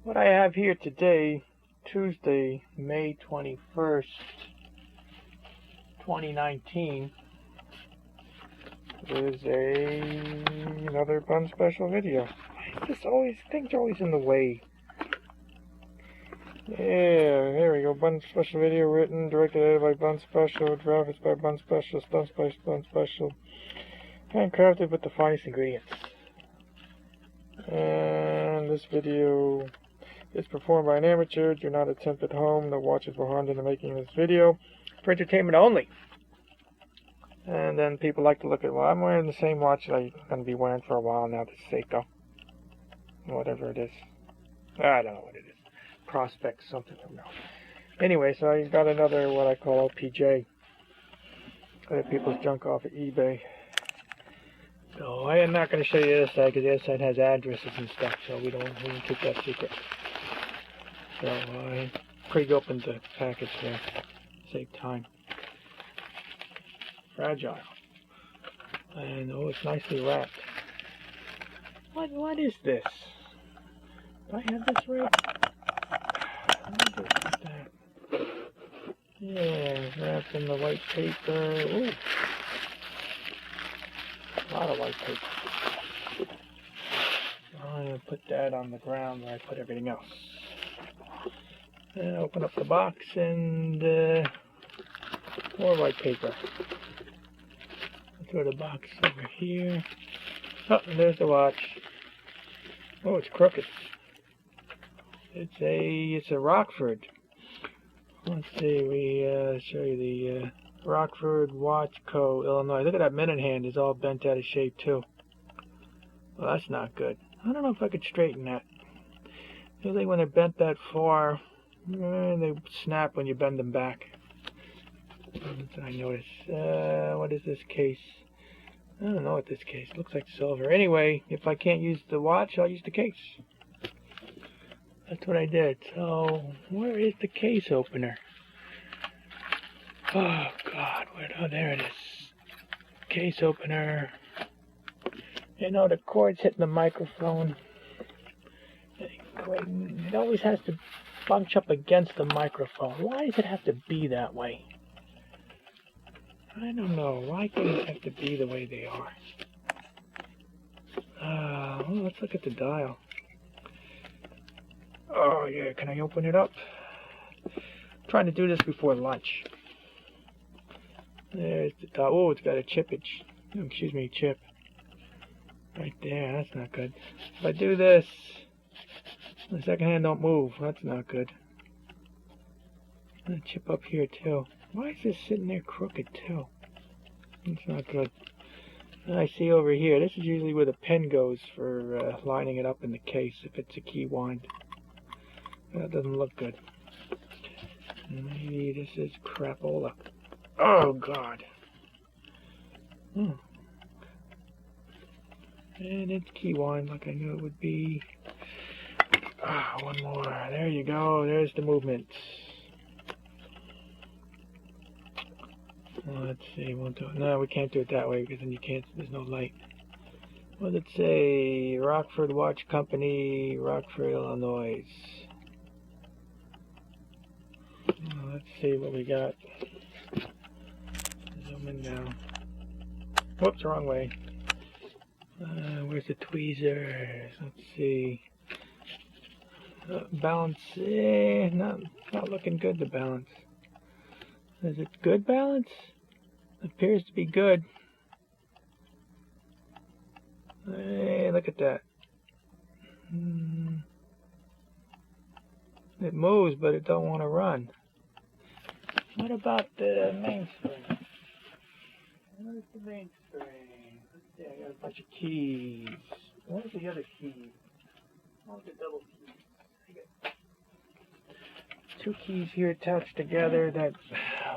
What I have here today, Tuesday, May 21st, 2019, is another bun special video. Things are always in the way. Yeah, there we go. Bun special video written, directed, edited by Bun Special, graphics by Bun Special, stunts by Bun Special, handcrafted with the finest ingredients. And this video is performed by an amateur. Do not attempt at home. No watches were harmed in the making of this video. For entertainment only. And then people like to look at, well, I'm wearing the same watch that I'm going to be wearing for a while now, the Seiko. Whatever it is. I don't know what it is. Prospect something. I don't know. Anyway, so I got another, what I call OPJ. I got people's junk off of eBay. So I am not going to show you the other side because the other side has addresses and stuff, so we can keep that secret. So I pretty open the package there. Save time. Fragile. And oh, it's nicely wrapped. What is this? Do I have this right? That. Yeah, wrapped in the white paper. Ooh. A lot of white paper. I'm going to put that on the ground where I put everything else. And open up the box and more white paper. Throw the box over here. Oh, and there's the watch. Oh, it's crooked. It's a Rockford. Let's see, we show you the Rockford Watch Co, Illinois. Look at that minute hand, is all bent out of shape too. Well, that's not good. I don't know if I could straighten that. Usually when they're bent that far, they snap when you bend them back. That's what I noticed. What is this case? I don't know what this case looks like. Silver. Anyway, if I can't use the watch, I'll use the case. That's what I did. So, where is the case opener? Oh God, oh, there it is. Case opener. You know, the cord's hitting the microphone. It always has to bunch up against the microphone. Why does it have to be that way? I don't know. Why things have to be the way they are? Well, let's look at the dial. Oh, yeah. Can I open it up? I'm trying to do this before lunch. There's the dial. Oh, it's got a chippage. Oh, excuse me, chip. Right there. That's not good. If I do this, the second hand don't move. That's not good. And a chip up here, too. Why is this sitting there crooked, too? It's not good. I see over here, this is usually where the pen goes for lining it up in the case if it's a key wind. That doesn't look good. Maybe this is crapola. Oh, God. And it's key wind like I knew it would be. One more. There you go. There's the movement. Well, let's see. We'll do it. No, we can't do it that way because then you can't. There's no light. What does it say? Rockford Watch Company, Rockford, Illinois. Well, let's see what we got. Zoom in now. Whoops, wrong way. Where's the tweezers? Let's see. Balance. Not looking good, the balance. Is it good balance? Appears to be good. Hey, look at that. It moves, but it don't want to run. What about the mainspring? Where's the mainspring? Let's see, I got a bunch of keys. Where's the other key? Where's the double key? I got two keys here attached together that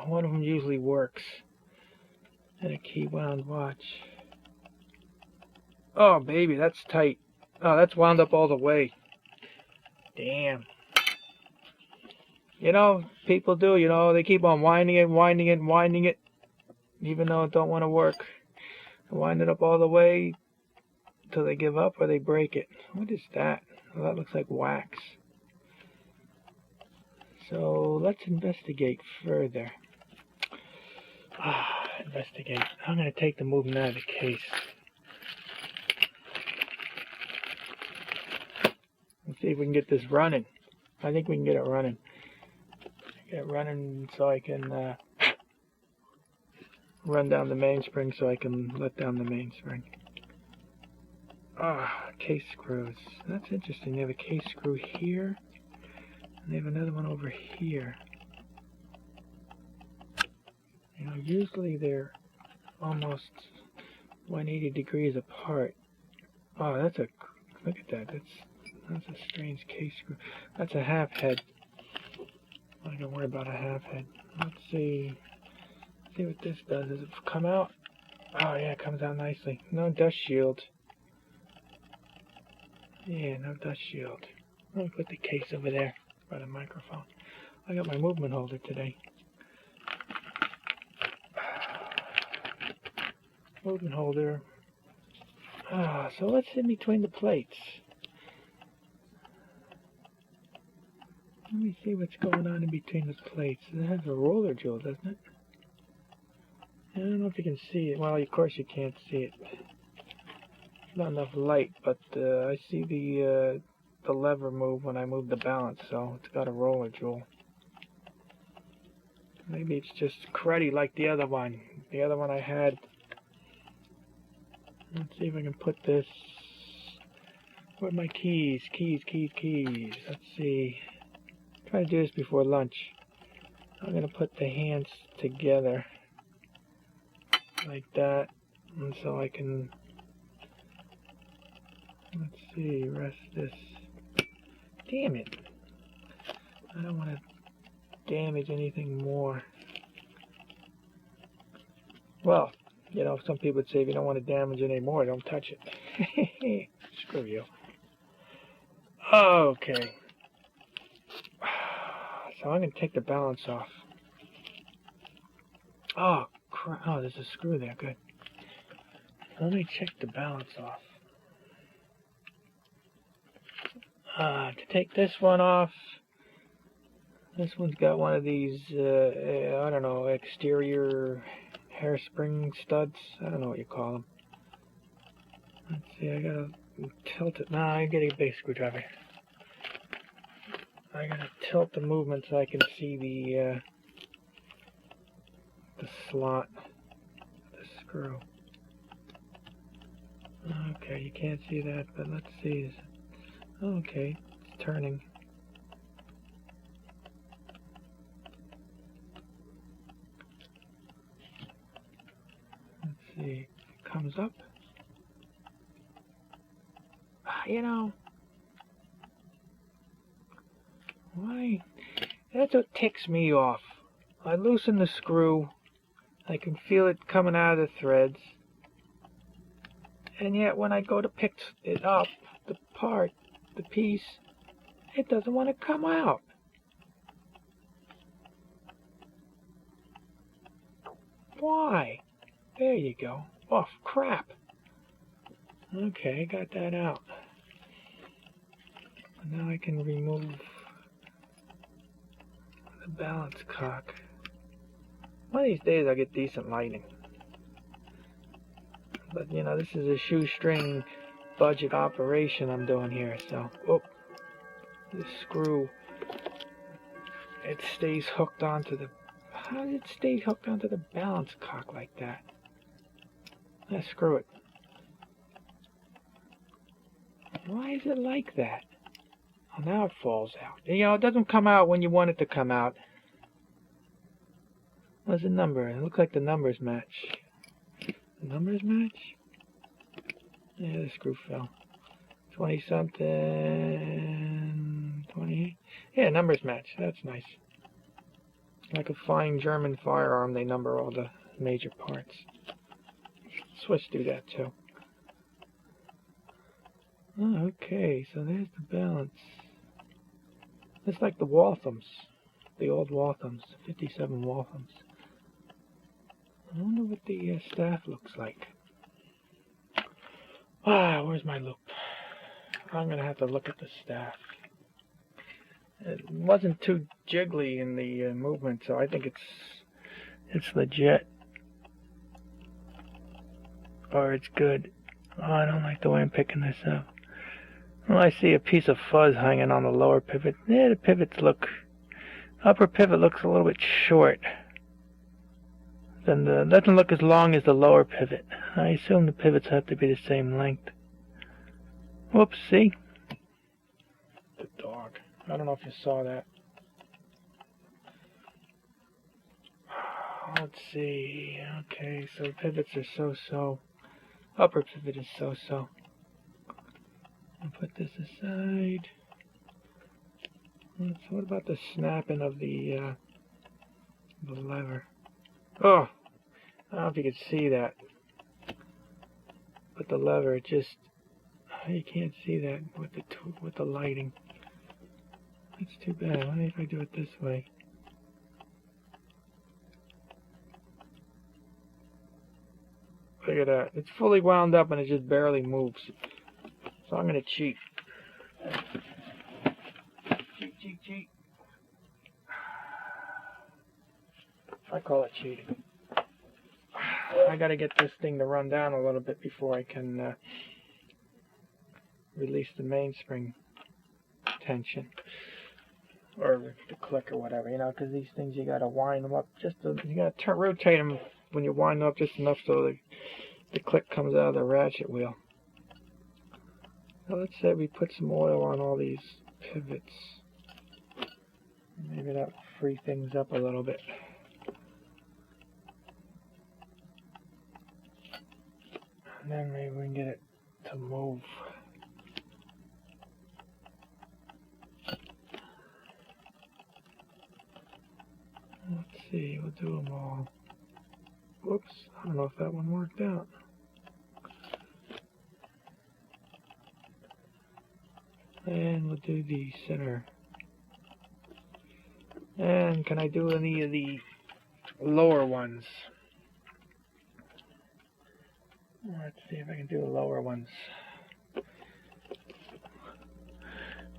one of them usually works. And a key wound watch. Oh, baby, that's tight. Oh, that's wound up all the way. Damn. You know, people do, you know, they keep on winding it, even though it don't want to work. They wind it up all the way until they give up or they break it. What is that? Well, that looks like wax. So let's investigate further. Investigate. I'm going to take the movement out of the case. Let's see if we can get this running. I think we can get it running. Get it running so I can run down the mainspring so I can let down the mainspring. Case screws. That's interesting. They have a case screw here, and they have another one over here. You know, usually they're almost 180 degrees apart. Oh, look at that. That's a strange case screw. That's a half head. I'm not gonna worry about a half head. Let's see what this does. Does it come out? Oh yeah, it comes out nicely. No dust shield. Yeah, no dust shield. Let me put the case over there by the microphone. I got my movement holder today. Movement holder. So what's in between the plates? Let me see what's going on in between the plates. It has a roller jewel, doesn't it? I don't know if you can see it. Well, of course you can't see it. Not enough light, but I see the lever move when I move the balance, so it's got a roller jewel. Maybe it's just cruddy like the other one. The other one I had. Let's see if I can put this. Where are my keys? Keys. Let's see. Try to do this before lunch. I'm gonna put the hands together like that, and so I can. Let's see, rest this. Damn it. I don't want to damage anything more. Well, you know, some people would say if you don't want to damage it anymore, don't touch it. Screw you. Okay. So I'm going to take the balance off. Oh, crap. Oh, there's a screw there. Good. Let me check the balance off. To take this one off, this one's got one of these, I don't know, exterior hairspring studs. I don't know what you call them. Let's see, I gotta tilt it. Nah, I'm getting a big screwdriver. I gotta tilt the movement so I can see the slot, the screw. Okay, you can't see that, but let's see. Okay, it's turning. Let's see, it comes up. You know, why? That's what ticks me off. I loosen the screw, I can feel it coming out of the threads, and yet when I go to pick it up, the part, the piece, it doesn't want to come out. Why? There you go. Oh, crap. Okay, I got that out. Now I can remove the balance cock. One of these days I'll get decent lighting. But you know, this is a shoestring budget operation I'm doing here, so this screw, it stays hooked onto the. How did it stay hooked onto the balance cock like that? Screw it. Why is it like that? Oh, now it falls out. You know, it doesn't come out when you want it to come out. What's the number? It looks like the numbers match. The numbers match? Yeah, the screw fell. 20 something, 28. Yeah, numbers match. That's nice. Like a fine German firearm, they number all the major parts. Swiss do that too. Oh, okay, so there's the balance. It's like the Walthams, the old Walthams, 57 Walthams. I wonder what the staff looks like. Where's my loop? I'm going to have to look at the staff. It wasn't too jiggly in the movement, so I think it's legit. Or it's good. Oh, I don't like the way I'm picking this up. Well, I see a piece of fuzz hanging on the lower pivot. Yeah, the pivots look... Upper pivot looks a little bit short. Then doesn't look as long as the lower pivot. I assume the pivots have to be the same length. Whoops, see? The dog. I don't know if you saw that. Let's see. Okay, so pivots are so-so. Upper pivot is so-so. I'll put this aside. So what about the snapping of the lever? Oh, I don't know if you can see that. But the lever, it just, you can't see that with the lighting. It's too bad. Let me if I do it this way. Look at that. It's fully wound up and it just barely moves. So I'm going to cheat. Cheat. I call it cheating. I got to get this thing to run down a little bit before I can release the mainspring tension. Or the click or whatever, you know, because these things you got to wind them up you got to rotate them when you wind them up just enough so the click comes out of the ratchet wheel. Now let's say we put some oil on all these pivots. Maybe that will free things up a little bit. And then maybe we can get it to move. Let's see, we'll do them all. Whoops, I don't know if that one worked out. And we'll do the center. And can I do any of the lower ones? Let's see if I can do the lower ones.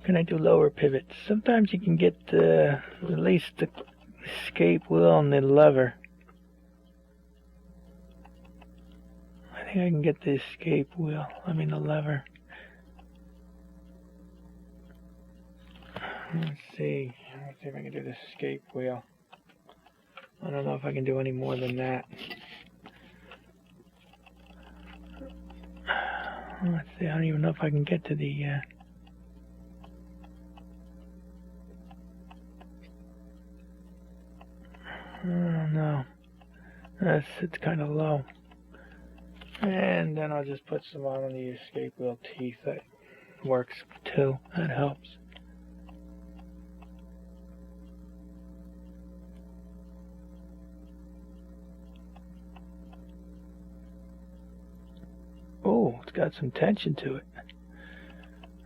Can I do lower pivots? Sometimes you can get release the escape wheel on the lever. I think I can get the escape wheel. The lever. Let's see if I can do the escape wheel. I don't know if I can do any more than that. Let's see, I don't even know if I can get to the I don't know. It's kind of low. And then I'll just put some on the escape wheel teeth. That works too. That helps. Oh, it's got some tension to it.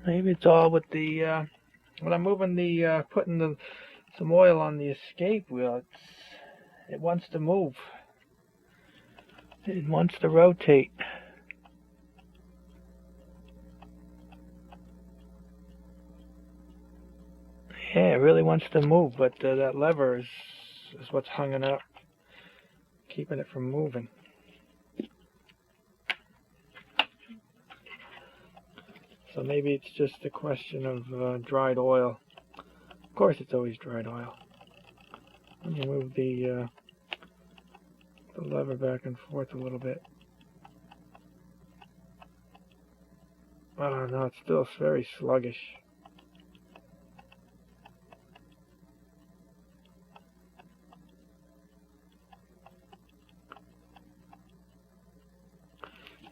Maybe it's all with the when I'm moving the putting some oil on the escape wheel. It wants to move. It wants to rotate. Yeah, it really wants to move, but that lever is what's hanging up, keeping it from moving. So maybe it's just a question of dried oil. Of course, it's always dried oil. Let me move the lever back and forth a little bit. Oh no, it's still very sluggish.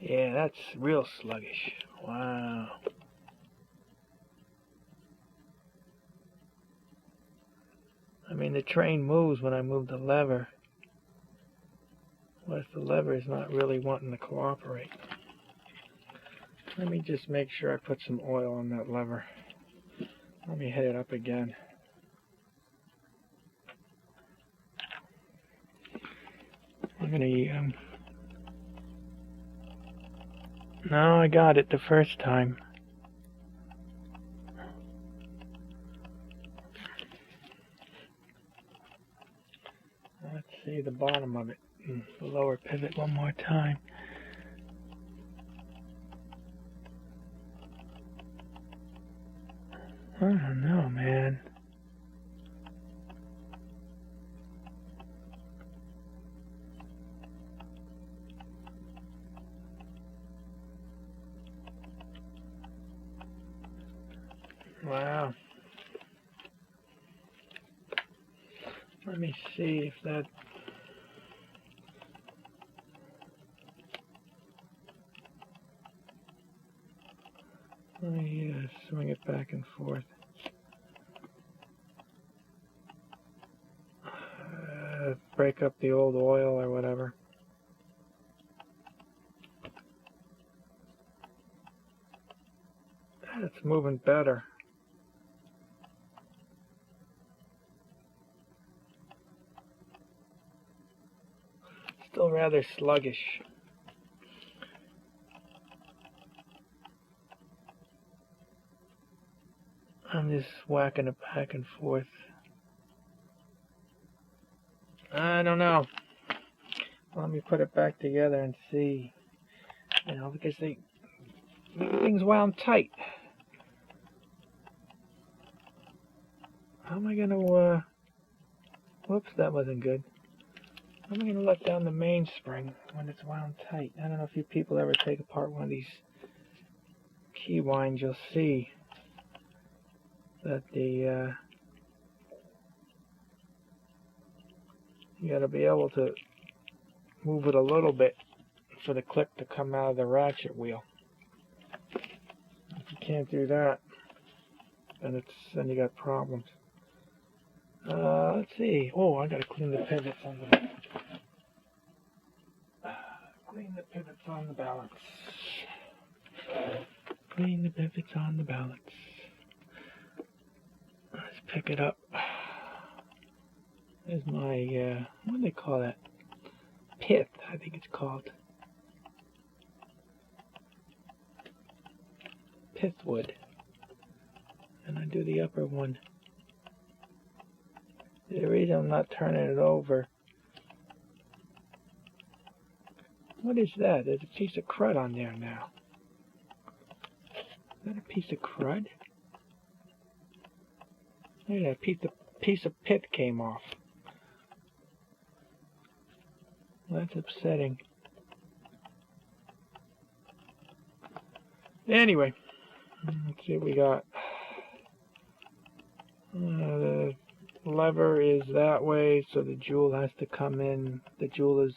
Yeah, that's real sluggish. Wow. The train moves when I move the lever. What if the lever is not really wanting to cooperate? Let me just make sure I put some oil on that lever. Let me hit it up again. I'm gonna no, I got it the first time. see the bottom of it. The lower pivot one more time. I don't know, man. Wow. Let me see if that... Let me swing it back and forth. Break up the old oil or whatever. It's moving better. Still rather sluggish. I'm just whacking it back and forth. I don't know. Let me put it back together and see. You know, because things wound tight. How am I gonna, whoops, that wasn't good. How am I gonna let down the mainspring when it's wound tight? I don't know if you people ever take apart one of these key winds, you'll see that you gotta be able to move it a little bit for the clip to come out of the ratchet wheel. If you can't do that, then you got problems. Let's see. Oh, I gotta clean the pivots on the balance. Clean the pivots on the balance. Let's pick it up. There's my what do they call that? Pith, I think it's called. Pith wood. And I do the upper one. The reason I'm not turning it over. What is that? There's a piece of crud on there now. Is that a piece of crud? Yeah, a piece of pith came off. That's upsetting. Anyway, let's see what we got. The lever is that way, so the jewel has to come in. The jewel is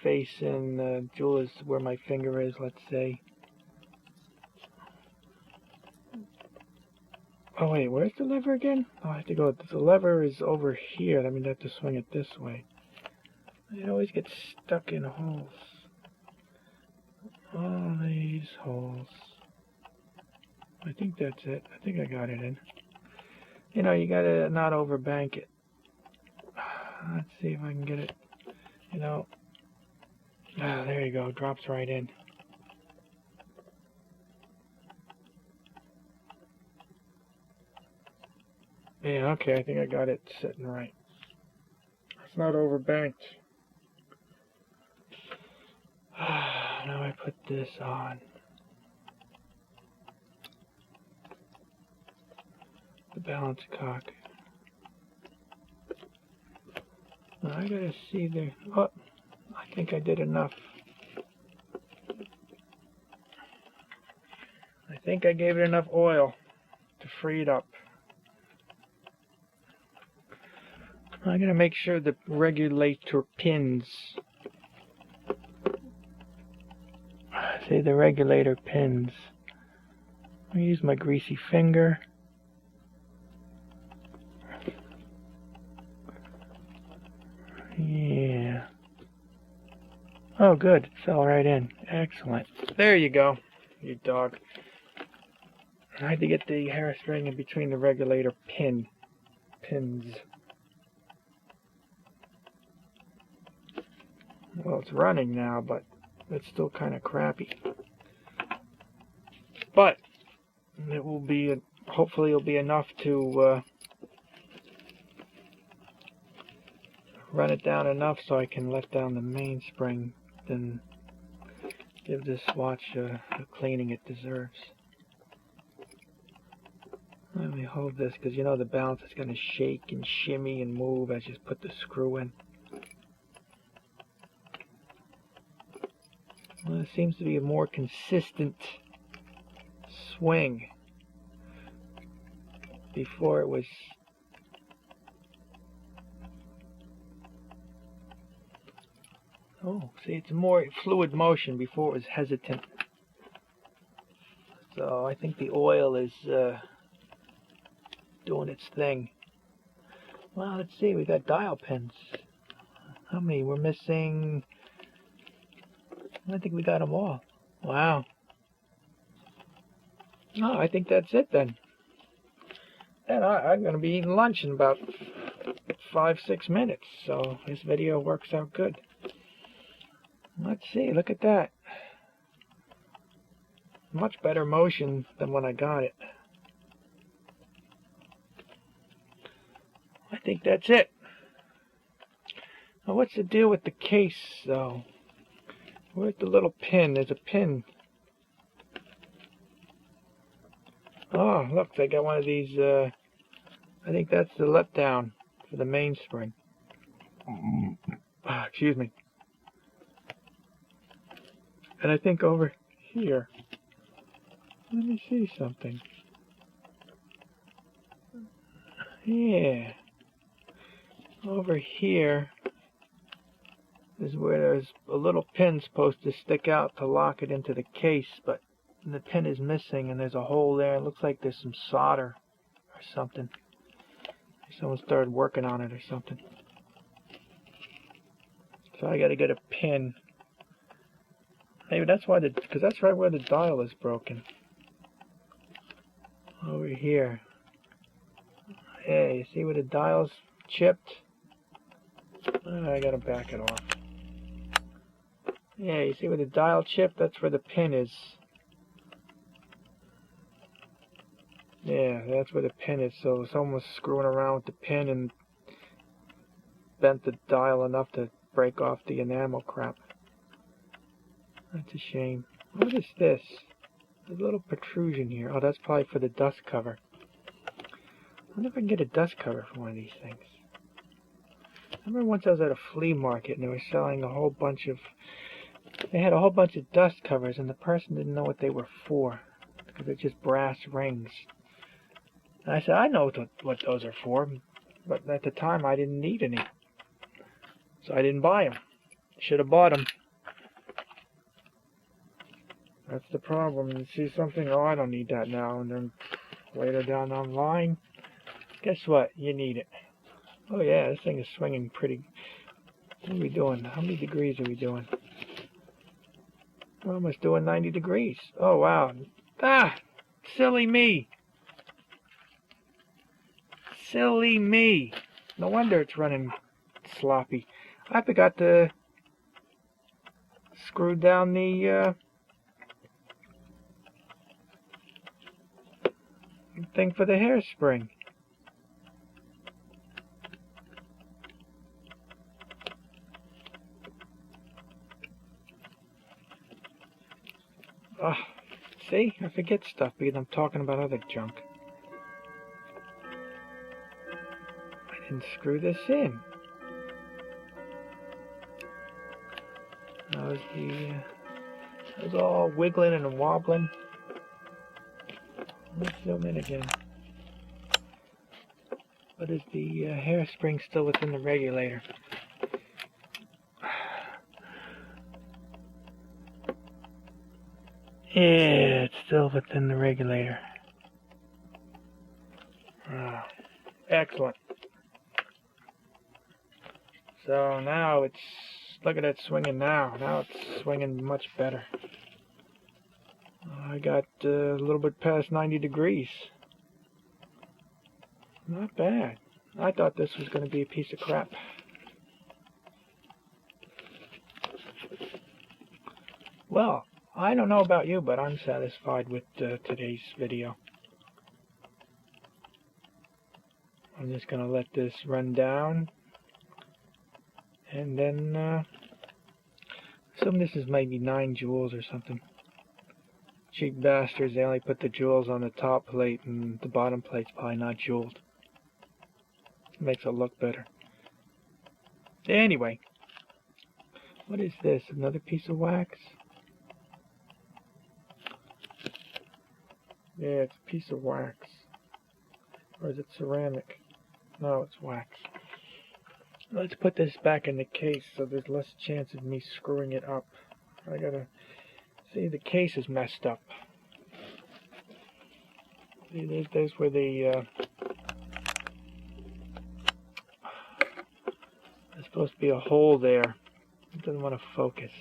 facing, the jewel is where my finger is, let's say. Oh wait, where's the lever again? Oh, I have to go, the lever is over here. That means I have to swing it this way. It always gets stuck in holes. All these holes. I think that's it. I think I got it in. You know, you gotta not overbank it. Let's see if I can get it. You know. Ah, there you go. Drops right in. Yeah, okay. I think I got it sitting right. It's not overbanked. Now I put this on. The balance cock. Now I gotta see there. Oh, I think I did enough. I think I gave it enough oil to free it up. I'm gonna make sure the regulator pins. Say the regulator pins. I use my greasy finger. Yeah. Oh, good. It fell right in. Excellent. There you go, you dog. I had to get the hairstring in between the regulator pins. Well, it's running now, but it's still kind of crappy. But it will be, hopefully it'll be enough to run it down enough so I can let down the mainspring, then give this watch the cleaning it deserves. Let me hold this, because you know the balance is going to shake and shimmy and move as you put the screw in. Well, it seems to be a more consistent swing. Before it was see, it's more fluid motion. Before it was hesitant. So I think the oil is doing its thing. Well, let's see, we got dial pins. How many? We're missing, I think we got them all. Wow. Oh, I think that's it then. And I'm going to be eating lunch in about 5-6 minutes, so this video works out good. Let's see, look at that. Much better motion than when I got it. I think that's it. Now what's the deal with the case though? Where's the little pin? There's a pin. Oh, look, they got one of these, I think that's the let down for the mainspring. Excuse me. And I think over here, let me see something. Yeah. Over here is where there's a little pin supposed to stick out to lock it into the case, but the pin is missing and there's a hole there. It looks like there's some solder or something. Someone started working on it or something. So I gotta get a pin. Maybe that's why because that's right where the dial is broken. Over here. Yeah, you see where the dial's chipped? I gotta back it off. Yeah, you see where the dial chipped? That's where the pin is. Yeah, that's where the pin is. So someone was screwing around with the pin and bent the dial enough to break off the enamel crap. That's a shame. What is this? There's a little protrusion here. Oh, that's probably for the dust cover. I wonder if I can get a dust cover for one of these things. I remember once I was at a flea market and they were selling a whole bunch of... They had a whole bunch of dust covers and the person didn't know what they were for. Because they're just brass rings. And I said, I know what those are for. But at the time I didn't need any. So I didn't buy them. Should have bought them. That's the problem. You see something, oh, I don't need that now. And then later down the line, guess what? You need it. Oh yeah, this thing is swinging pretty. What are we doing? How many degrees are we doing? We're almost doing 90 degrees. Oh wow. Ah! Silly me. Silly me. No wonder it's running sloppy. I forgot to screw down the thing for the hairspring. Oh, see? I forget stuff because I'm talking about other junk. I didn't screw this in. It was all wiggling and wobbling. Let's zoom in again. But is the hairspring still within the regulator? Yeah, it's still within the regulator. Oh, excellent. So now it's, look at it swinging now. Now it's swinging much better. I got a little bit past 90 degrees. Not bad. I thought this was going to be a piece of crap. Well, I don't know about you, but I'm satisfied with today's video. I'm just going to let this run down And then, some of this is maybe 9 joules or something. Cheap bastards, they only put the joules on the top plate and the bottom plate's probably not jouled. Makes it look better. Anyway, what is this? Another piece of wax? Yeah, it's a piece of wax. Or is it ceramic? No, it's wax. Let's put this back in the case so there's less chance of me screwing it up. I gotta see, the case is messed up. See, there's where the there's supposed to be a hole there. It doesn't want to focus.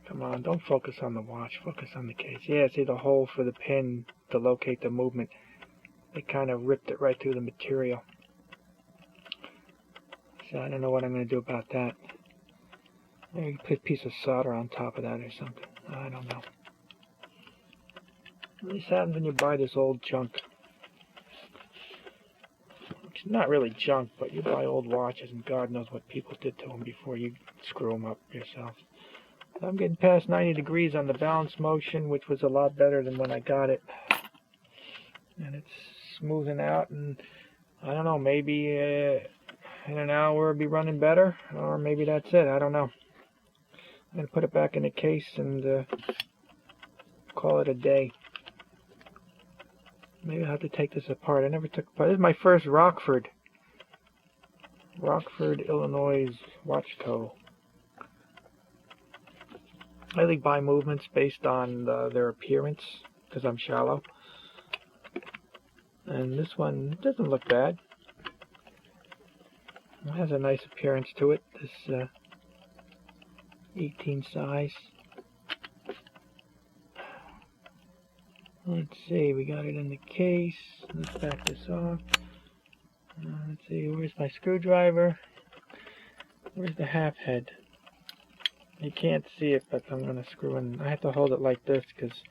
Come on, don't focus on the watch, focus on the case. Yeah, see the hole for the pin to locate the movement. They kind of ripped it right through the material. So I don't know what I'm going to do about that. Maybe put a piece of solder on top of that or something. I don't know. This happens when you buy this old junk. It's not really junk, but you buy old watches and God knows what people did to them before you screw them up yourself. I'm getting past 90 degrees on the balance motion, which was a lot better than when I got it. And it's smoothing out, and I don't know, maybe in an hour it'll be running better, or maybe that's it, I don't know. I'm going to put it back in the case and call it a day. Maybe I'll have to take this apart. I never took apart. This is my first Rockford, Illinois Watch Co. I really buy movements based on their appearance, because I'm shallow. And this one doesn't look bad. It has a nice appearance to it, this 18 size. Let's see, we got it in the case. Let's back this off. Let's see, where's my screwdriver? Where's the half head? You can't see it, but I'm going to screw in. I have to hold it like this because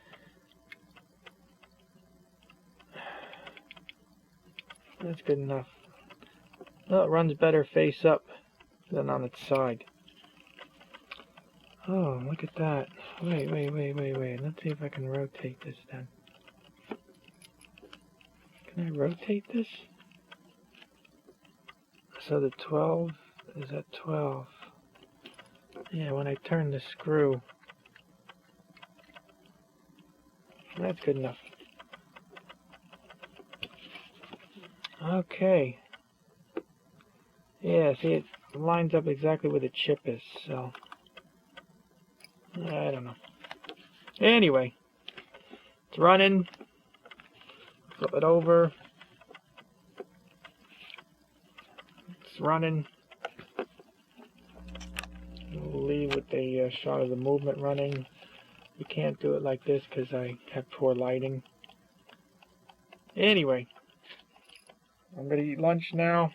that's good enough. Well, it runs better face up than on its side. Oh, look at that. Wait. Let's see if I can rotate this then. Can I rotate this? So the 12 is at 12. Yeah, when I turn the screw. That's good enough. Okay. Yeah, see, it lines up exactly where the chip is, so I don't know. Anyway, it's running. Flip it over. It's running. We'll leave with a shot of the movement running. You can't do it like this because I have poor lighting. Anyway, I'm going to eat lunch now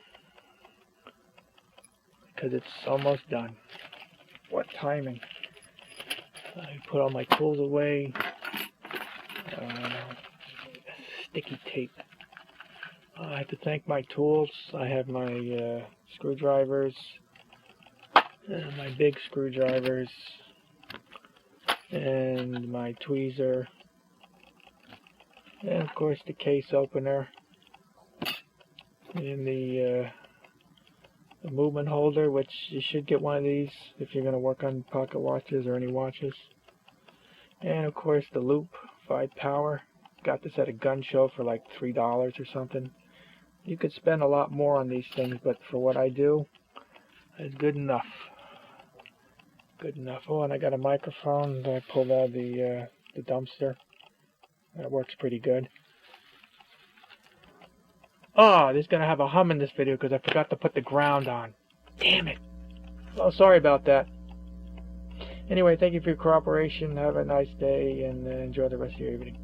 because it's almost done. What timing. I put all my tools away. Sticky tape. I have to thank my tools. I have my screwdrivers, my big screwdrivers, and my tweezer, and of course the case opener, and the movement holder, which you should get one of these if you're going to work on pocket watches or any watches. And of course the loop, 5 power. Got this at a gun show for like $3 or something. You could spend a lot more on these things, but for what I do, it's good enough. Good enough. Oh, and I got a microphone that I pulled out of the dumpster. That works pretty good. Oh, this is going to have a hum in this video because I forgot to put the ground on. Damn it. Oh, sorry about that. Anyway, thank you for your cooperation. Have a nice day and enjoy the rest of your evening.